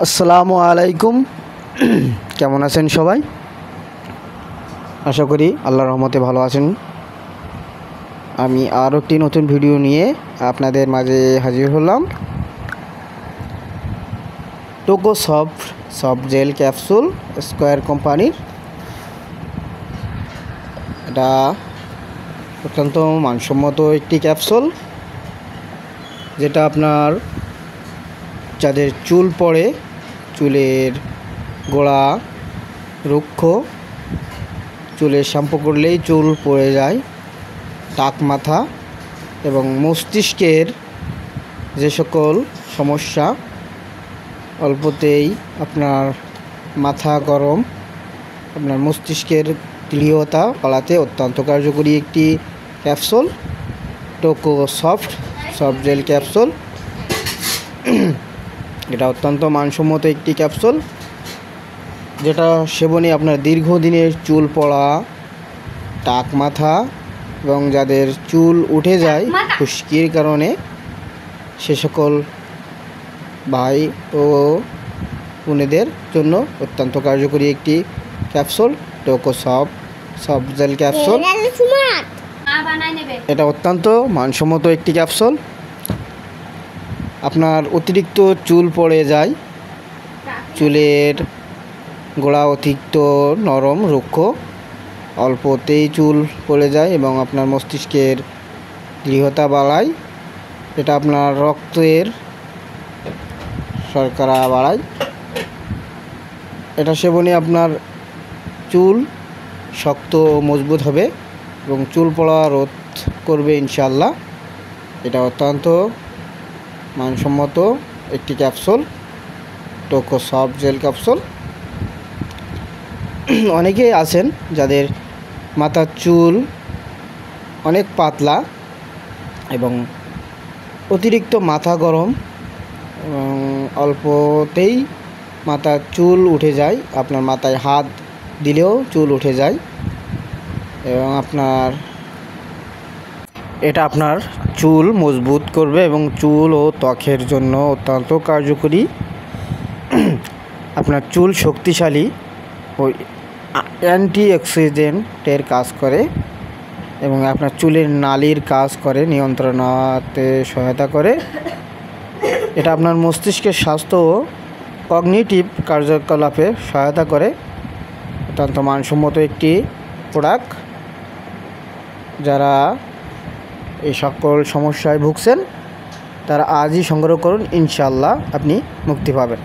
আসসালামু আলাইকুম। কেমন আছেন সবাই? আশা করি আল্লাহর রহমতে ভালো আছেন। আমি আরও একটি নতুন ভিডিও নিয়ে আপনাদের মাঝে হাজির হলাম। Toco soft gel capsule Square কোম্পানির। এটা অত্যন্ত মানসম্মত একটি ক্যাপসুল, যেটা আপনার যাদের চুল পড়ে, চুলের গোড়া রুক্ষ, চুলের শ্যাম্পু করলেই চুল পড়ে যায়, টাক মাথা এবং মস্তিষ্কের যে সকল সমস্যা, অল্পতেই আপনার মাথা গরম, আপনার মস্তিষ্কের দৃঢ়তা বাড়াতে অত্যন্ত কার্যকরী একটি capsule Toco soft gel capsule. এটা অত্যন্ত মানসম্মত একটি ক্যাপসুল, যেটা সেবনে আপনার দীর্ঘদিনের চুল পড়া, টাক মাথা এবং যাদের চুল উঠে যায় খুশকির কারণে, সে সকল ভাই ও বোনেদের জন্য অত্যন্ত কার্যকরী একটি capsule Toco soft gel capsule. এটা অত্যন্ত মানসম্মত একটি ক্যাপসুল। আপনার অতিরিক্ত চুল পড়ে যায়, চুলের গোড়া অতিরিক্ত নরম রুক্ষ, অল্পতেই চুল পড়ে যায় এবং আপনার মস্তিষ্কের দৃঢ়তা বাড়ায়। এটা আপনার রক্তের শর্করা বাড়ায়। এটা সেবনে আপনার চুল শক্ত ও মজবুত হবে এবং চুল পড়া রোধ করবে ইনশাআল্লাহ। এটা অত্যন্ত মানসম্মত একটি capsule Toco soft gel capsule. অনেকেই আছেন যাদের মাথার চুল অনেক পাতলা এবং অতিরিক্ত মাথা গরম এবং অল্পতেই মাথার চুল উঠে যায়, আপনার মাথায় হাত দিলেও চুল উঠে যায় এবং এটা আপনার চুল মজবুত করবে এবং চুল ও ত্বকের জন্য অত্যন্ত কার্যকরী। আপনার চুল শক্তিশালী ও অ্যান্টিঅক্সিডেন্টের কাজ করে এবং আপনার চুলের নালির কাজ করে, নিয়ন্ত্রণে সহায়তা করে। এটা আপনার মস্তিষ্কের স্বাস্থ্য ও কগনিটিভ কার্যকলাপে সহায়তা করে। অত্যন্ত মানসম্মত একটি প্রোডাক্ট। যারা এই সকল সমস্যায় ভুগছেন তারা আজই সংগ্রহ করুন, ইনশাআল্লাহ আপনি মুক্তি পাবেন।